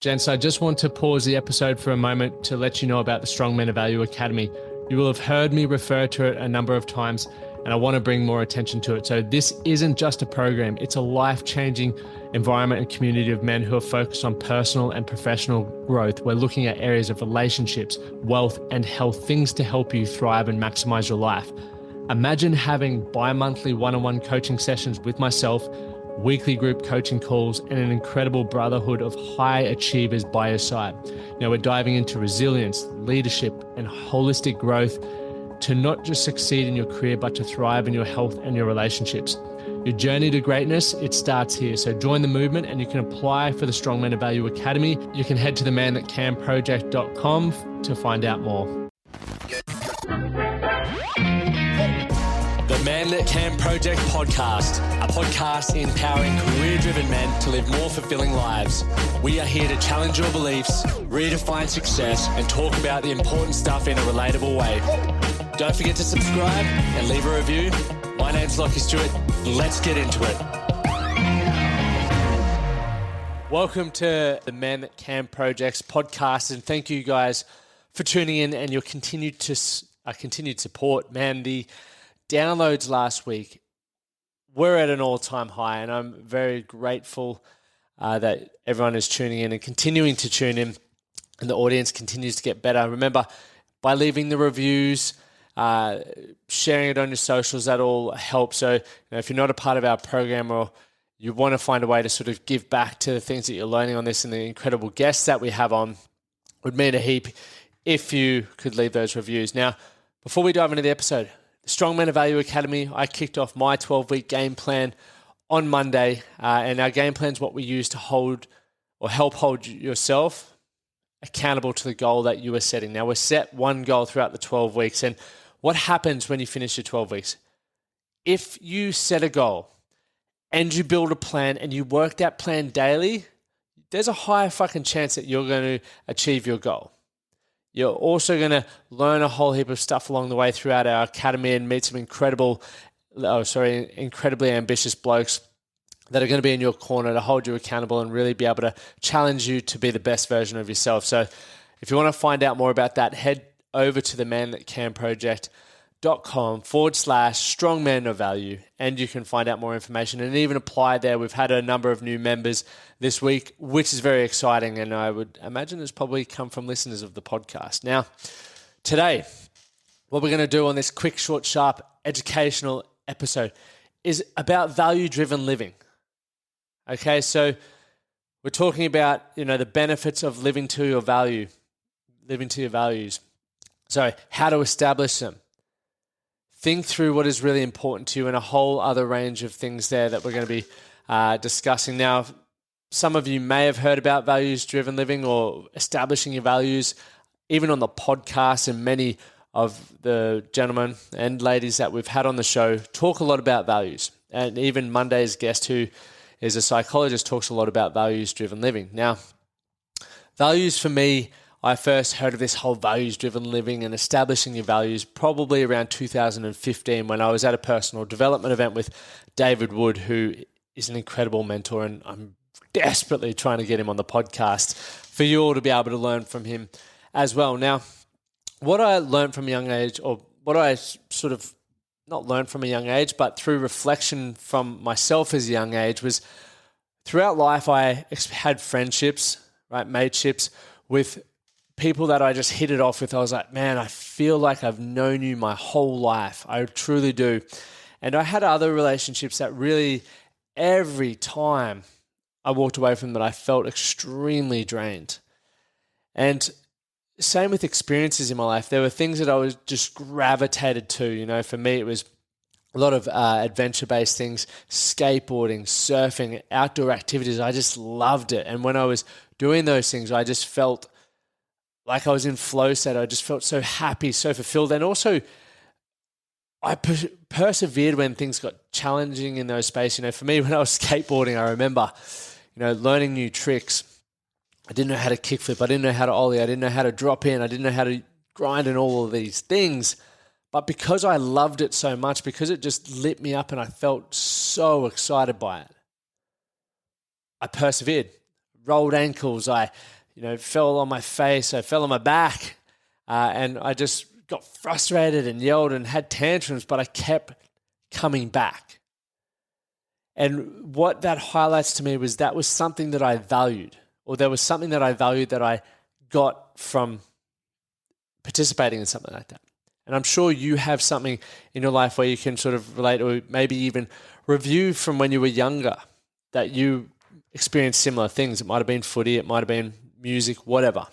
Gents, I just want to pause the episode for a moment to let you know about the Strong Men of Value Academy. You will have heard me refer to it a number of times, and I want to bring more attention to it. So this isn't just a program, it's a life-changing environment and community of men who are focused on personal and professional growth. We're looking at areas of relationships, wealth, and health, things to help you thrive and maximize your life. Imagine having bi-monthly one-on-one coaching sessions with myself, weekly group coaching calls, and an incredible brotherhood of high achievers by your side. Now we're diving into resilience, leadership, and holistic growth to not just succeed in your career, but to thrive in your health and your relationships. Your journey to greatness, it starts here. So join the movement and you can apply for the Strong Men of Value Academy. You can head to themanthatcanproject.com to find out more. The Man That Can Project podcast, a podcast empowering career-driven men to live more fulfilling lives. We are here to challenge your beliefs, redefine success, and talk about the important stuff in a relatable way. Don't forget to subscribe and leave a review. My name's Stuart. Let's get into it. Welcome to the Man That Can Project's podcast, and thank you guys for tuning in and your continued support. Man, the downloads last week were at an all-time high, and I'm very grateful that everyone is tuning in and continuing to tune in, and the audience continues to get better. Remember, by leaving the reviews, sharing it on your socials, that all helps. So if you're not a part of our program or you want to find a way to sort of give back to the things that you're learning on this and the incredible guests that we have on, would mean a heap if you could leave those reviews. Now, before we dive into the episode, the Strong Men of Value Academy, I kicked off my 12-week game plan on Monday, and our game plan is what we use to hold or help hold yourself accountable to the goal that you are setting. Now, we're set one goal throughout the 12 weeks, and what happens when you finish your 12 weeks? If you set a goal and you build a plan and you work that plan daily, there's a higher fucking chance that you're going to achieve your goal. You're also going to learn a whole heap of stuff along the way throughout our academy and meet some incredibly ambitious blokes that are going to be in your corner to hold you accountable and really be able to challenge you to be the best version of yourself. So if you want to find out more about that, head over to themanthatcanproject.com/strongmen of value, and you can find out more information and even apply there. We've had a number of new members this week, which is very exciting, and I would imagine it's probably come from listeners of the podcast. Now, today, what we're going to do on this quick, short, sharp, educational episode is about value-driven living. Okay, so we're talking about, the benefits of living to your value, living to your values. So how to establish them. Think through what is really important to you and a whole other range of things there that we're going to be discussing. Now, some of you may have heard about values-driven living or establishing your values, even on the podcast, and many of the gentlemen and ladies that we've had on the show talk a lot about values. And even Monday's guest, who is a psychologist, talks a lot about values-driven living. Now, values for me, I first heard of this whole values-driven living and establishing your values probably around 2015 when I was at a personal development event with David Wood, who is an incredible mentor, and I'm desperately trying to get him on the podcast for you all to be able to learn from him as well. Now, what I learned from a young age, or what I sort of not learned from a young age, but through reflection from myself as a young age, was throughout life I had friendships, right, mateships with people that I just hit it off with. I was like, man, I feel like I've known you my whole life. I truly do. And I had other relationships that really, every time I walked away from them, I felt extremely drained. And same with experiences in my life. There were things that I was just gravitated to. For me, it was a lot of adventure-based things, skateboarding, surfing, outdoor activities. I just loved it. And when I was doing those things, I just felt like I was in flow state. I just felt so happy, so fulfilled. And also, I persevered when things got challenging in those spaces. For me, when I was skateboarding, I remember, learning new tricks. I didn't know how to kickflip. I didn't know how to ollie. I didn't know how to drop in. I didn't know how to grind and all of these things. But because I loved it so much, because it just lit me up and I felt so excited by it, I persevered. rolled ankles. I, fell on my face. I fell on my back. And I just got frustrated and yelled and had tantrums, but I kept coming back. And what that highlights to me was that was something that I valued, or there was something that I valued that I got from participating in something like that. And I'm sure you have something in your life where you can sort of relate, or maybe even review from when you were younger that you experienced similar things. It might have been footy, it might have been music, whatever.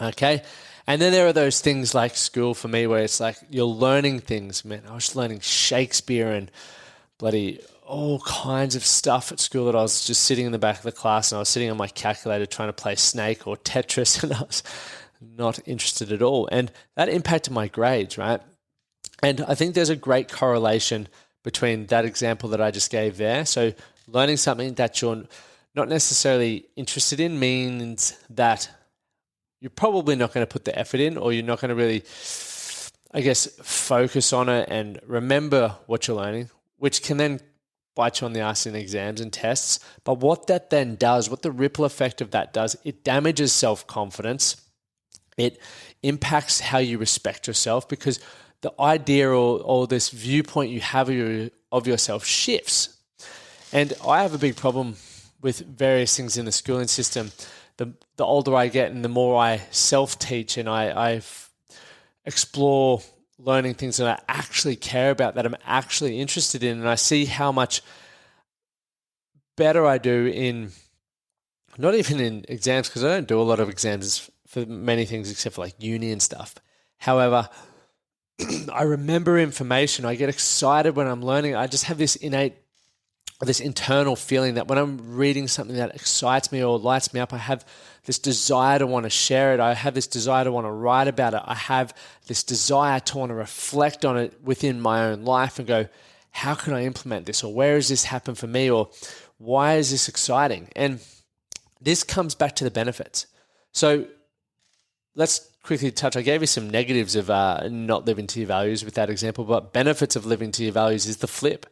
Okay? And then there are those things like school for me where it's like you're learning things. Man, I was learning Shakespeare and bloody all kinds of stuff at school that I was just sitting in the back of the class and I was sitting on my calculator trying to play Snake or Tetris and I was not interested at all. And that impacted my grades, right? And I think there's a great correlation between that example that I just gave there. So learning something that you're not necessarily interested in means that you're probably not going to put the effort in, or you're not going to really, focus on it and remember what you're learning, which can then bite you on the ass in exams and tests. But what that then does, what the ripple effect of that does, it damages self-confidence. It impacts how you respect yourself, because the idea or this viewpoint you have of yourself shifts. And I have a big problem with various things in the schooling system. The older I get and the more I self-teach and I explore learning things that I actually care about, that I'm actually interested in, and I see how much better I do in, not even in exams, because I don't do a lot of exams for many things except for like uni and stuff. However, I remember information. I get excited when I'm learning. I just have this internal feeling that when I'm reading something that excites me or lights me up, I have this desire to want to share it. I have this desire to want to write about it. I have this desire to want to reflect on it within my own life and go, how can I implement this? Or where has this happened for me? Or why is this exciting? And this comes back to the benefits. So let's quickly touch. I gave you some negatives of not living to your values with that example, but benefits of living to your values is the flip.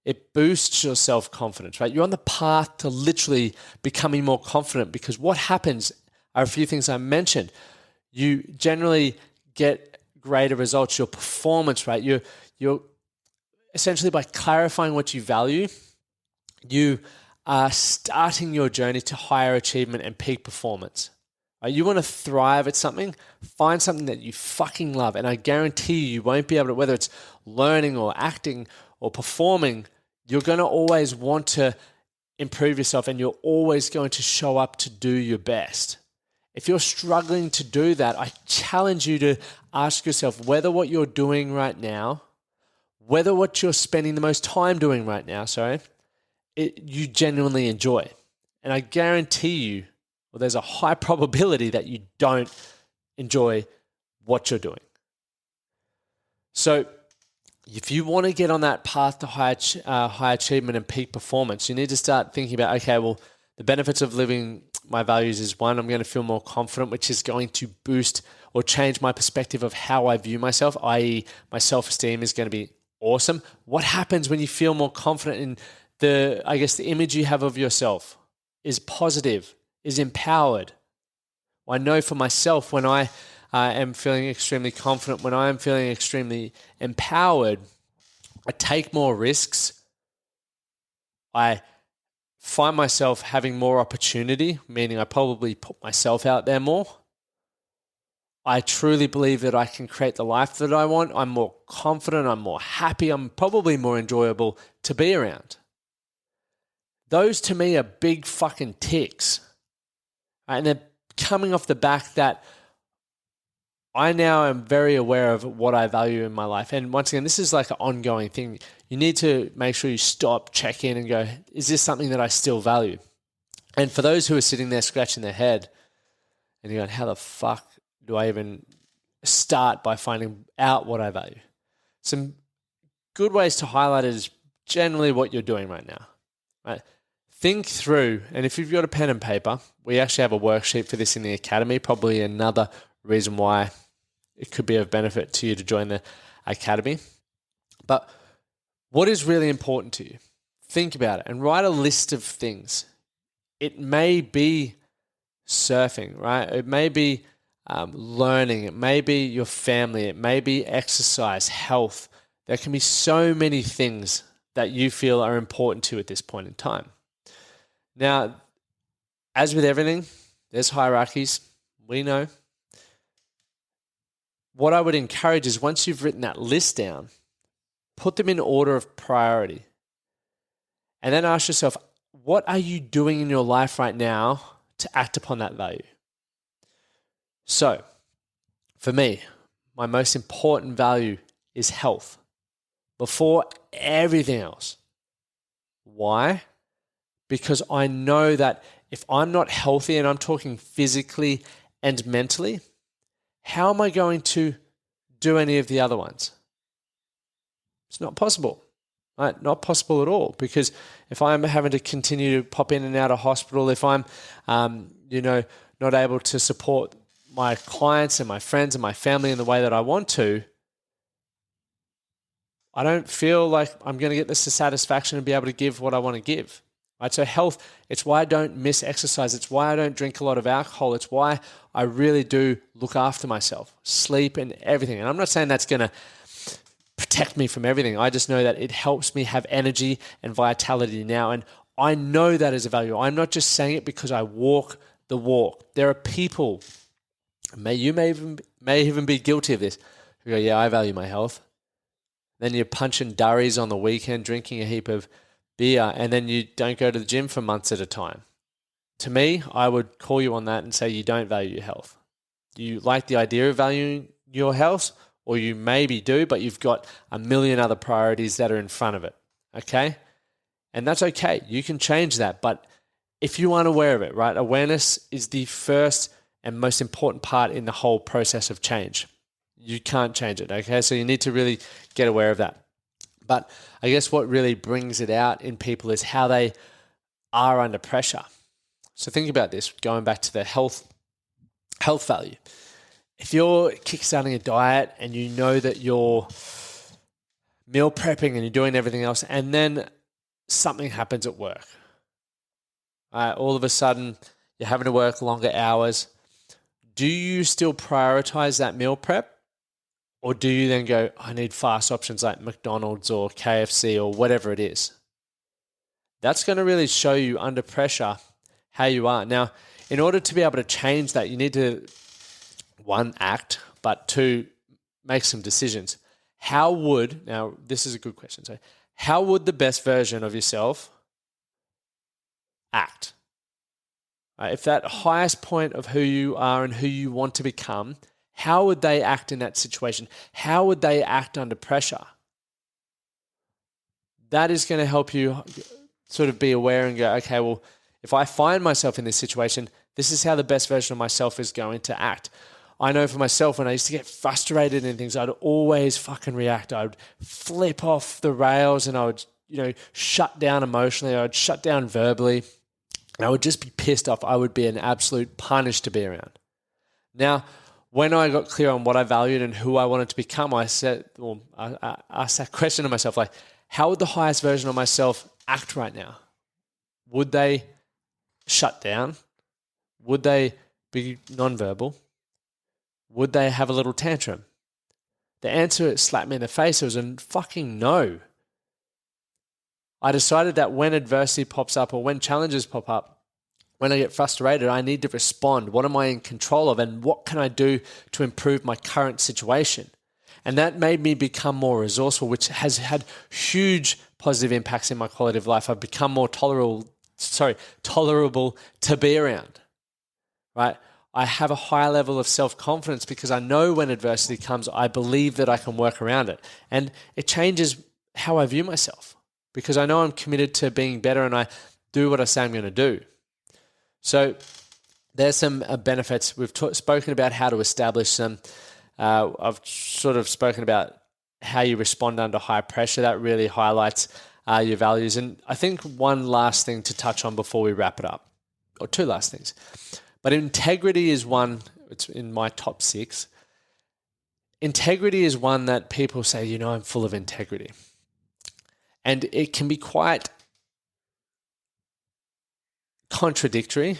It boosts your self-confidence, right? You're on the path to literally becoming more confident, because what happens are a few things I mentioned. You generally get greater results. Your performance, right? You're essentially, by clarifying what you value, you are starting your journey to higher achievement and peak performance. Right? You want to thrive at something, find something that you fucking love. And I guarantee you won't be able to, whether it's learning or acting or performing, you're going to always want to improve yourself and you're always going to show up to do your best. If you're struggling to do that, I challenge you to ask yourself whether what you're doing right now, whether what you're spending the most time doing right now, you genuinely enjoy. And I guarantee you, there's a high probability that you don't enjoy what you're doing. So if you want to get on that path to high achievement and peak performance, you need to start thinking about, okay, well, the benefits of living my values is one, I'm going to feel more confident, which is going to boost or change my perspective of how I view myself, i.e. my self-esteem is going to be awesome. What happens when you feel more confident in the image you have of yourself is positive, is empowered? Well, I know for myself, when I am feeling extremely confident, when I am feeling extremely empowered, I take more risks. I find myself having more opportunity, meaning I probably put myself out there more. I truly believe that I can create the life that I want. I'm more confident, I'm more happy, I'm probably more enjoyable to be around. Those to me are big fucking ticks. And they're coming off the back that I now am very aware of what I value in my life. And once again, this is like an ongoing thing. You need to make sure you stop, check in and go, is this something that I still value? And for those who are sitting there scratching their head and you're going, how the fuck do I even start by finding out what I value? Some good ways to highlight it is generally what you're doing right now, right? Think through, and if you've got a pen and paper, we actually have a worksheet for this in the academy, probably another reason why it could be of benefit to you to join the academy. But what is really important to you? Think about it and write a list of things. It may be surfing, right? It may be learning. It may be your family. It may be exercise, health. There can be so many things that you feel are important to you at this point in time. Now, as with everything, there's hierarchies. We know. What I would encourage is once you've written that list down, put them in order of priority. And then ask yourself, what are you doing in your life right now to act upon that value? So, for me, my most important value is health before everything else. Why? Because I know that if I'm not healthy, and I'm talking physically and mentally, how am I going to do any of the other ones? It's not possible, right? Not possible at all. Because if I'm having to continue to pop in and out of hospital, if I'm, not able to support my clients and my friends and my family in the way that I want to, I don't feel like I'm going to get the satisfaction and be able to give what I want to give. Right? So health, it's why I don't miss exercise. It's why I don't drink a lot of alcohol. It's why I really do look after myself, sleep and everything. And I'm not saying that's going to protect me from everything. I just know that it helps me have energy and vitality now. And I know that is a value. I'm not just saying it because I walk the walk. There are people, you may even be guilty of this, who go, yeah, I value my health. Then you're punching durries on the weekend, drinking a heap of beer, and then you don't go to the gym for months at a time. To me, I would call you on that and say you don't value your health. You like the idea of valuing your health, or you maybe do, but you've got a million other priorities that are in front of it, okay? And that's okay. You can change that, but if you aren't aware of it, right, awareness is the first and most important part in the whole process of change. You can't change it, okay? So you need to really get aware of that. But I guess what really brings it out in people is how they are under pressure. So think about this, going back to the health value. If you're kickstarting a diet and you know that you're meal prepping and you're doing everything else, and then something happens at work, all of a sudden you're having to work longer hours, do you still prioritize that meal prep? Or do you then go, I need fast options like McDonald's or KFC or whatever it is? That's going to really show you under pressure how you are. Now, in order to be able to change that, you need to, one, act, but two, make some decisions. Now this is a good question. So how would the best version of yourself act? If that highest point of who you are and who you want to become, how would they act in that situation? How would they act under pressure? That is going to help you sort of be aware and go, okay, well, if I find myself in this situation, this is how the best version of myself is going to act. I know for myself, when I used to get frustrated in things, I'd always fucking react. I would flip off the rails and I would, shut down emotionally. I would shut down verbally. And I would just be pissed off. I would be an absolute punish to be around. Now, when I got clear on what I valued and who I wanted to become, I asked that question to myself, like, how would the highest version of myself act right now? Would they shut down? Would they be nonverbal? Would they have a little tantrum? The answer slapped me in the face. It was a fucking no. I decided that when adversity pops up or when challenges pop up, when I get frustrated, I need to respond. What am I in control of, and what can I do to improve my current situation? And that made me become more resourceful, which has had huge positive impacts in my quality of life. I've become more tolerable to be around, right? I have a higher level of self-confidence because I know when adversity comes, I believe that I can work around it. And it changes how I view myself because I know I'm committed to being better and I do what I say I'm going to do. So there's some benefits. We've spoken about how to establish them. I've sort of spoken about how you respond under high pressure. That really highlights your values. And I think one last thing to touch on before we wrap it up, or two last things. But integrity is one, it's in my top 6. Integrity is one that people say, I'm full of integrity. And it can be quite contradictory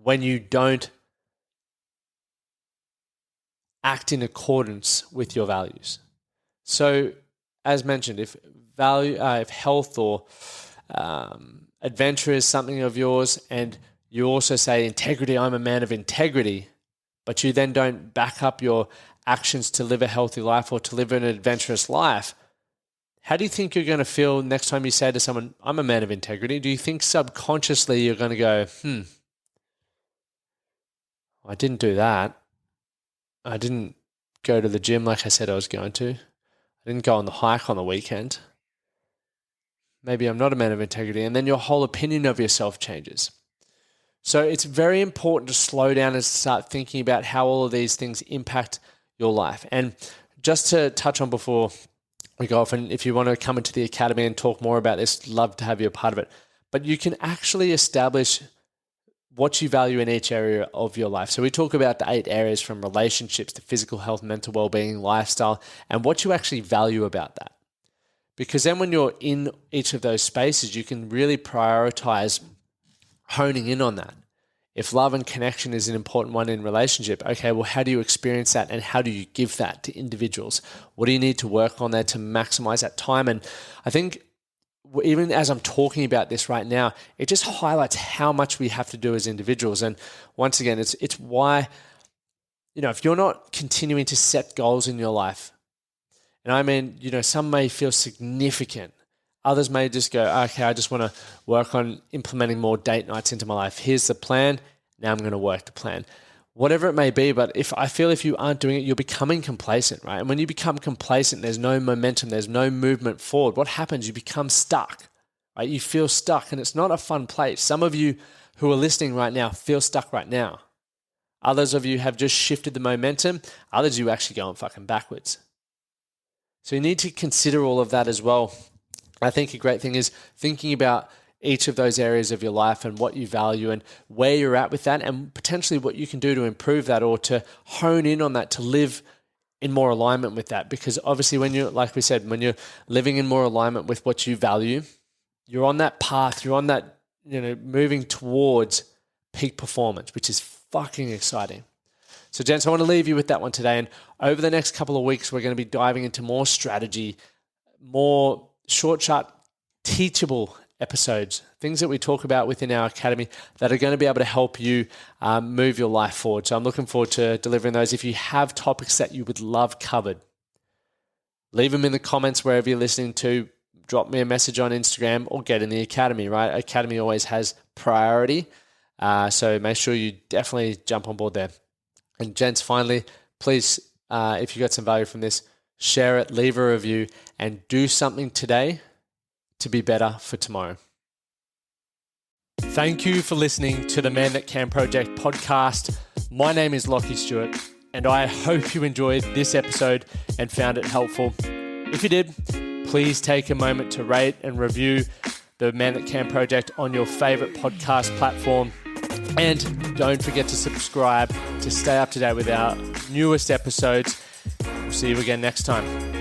when you don't act in accordance with your values. So, as mentioned, if health or adventure is something of yours, and you also say integrity, I'm a man of integrity, but you then don't back up your actions to live a healthy life or to live an adventurous life, how do you think you're going to feel next time you say to someone, I'm a man of integrity? Do you think subconsciously you're going to go, I didn't do that. I didn't go to the gym like I said I was going to. I didn't go on the hike on the weekend. Maybe I'm not a man of integrity. And then your whole opinion of yourself changes. So it's very important to slow down and start thinking about how all of these things impact your life. And just to touch on before we go off, and if you want to come into the academy and talk more about this, love to have you a part of it. But you can actually establish what you value in each area of your life. So we talk about the 8 areas, from relationships to physical health, mental well-being, lifestyle, and what you actually value about that. Because then when you're in each of those spaces, you can really prioritize honing in on that. If love and connection is an important one in relationship, okay, well, how do you experience that and how do you give that to individuals? What do you need to work on there to maximize that time? And I think even as I'm talking about this right now, it just highlights how much we have to do as individuals. And once again, it's why, if you're not continuing to set goals in your life, and I mean, some may feel significant. Others may just go, okay, I just want to work on implementing more date nights into my life. Here's the plan. Now I'm going to work the plan. Whatever it may be, but if you aren't doing it, you're becoming complacent, right? And when you become complacent, there's no momentum, there's no movement forward. What happens? You become stuck, right? You feel stuck, and it's not a fun place. Some of you who are listening right now feel stuck right now. Others of you have just shifted the momentum. Others of you actually going fucking backwards. So you need to consider all of that as well. I think a great thing is thinking about each of those areas of your life and what you value and where you're at with that, and potentially what you can do to improve that or to hone in on that to live in more alignment with that. Because obviously when you're, like we said, when you're living in more alignment with what you value, you're on that path, you're on that, moving towards peak performance, which is fucking exciting. So gents, I want to leave you with that one today. And over the next couple of weeks, we're going to be diving into more strategy, more short, teachable episodes, things that we talk about within our academy that are going to be able to help you move your life forward. So I'm looking forward to delivering those. If you have topics that you would love covered, leave them in the comments wherever you're listening to. Drop me a message on Instagram or get in the academy, right? Academy always has priority. So make sure you definitely jump on board there. And gents, finally, please, if you got some value from this, share it, leave a review, and do something today to be better for tomorrow. Thank you for listening to the Man That Can Project podcast. My name is Lachlan Stuart, and I hope you enjoyed this episode and found it helpful. If you did, please take a moment to rate and review the Man That Can Project on your favorite podcast platform. And don't forget to subscribe to stay up to date with our newest episodes. We'll see you again next time.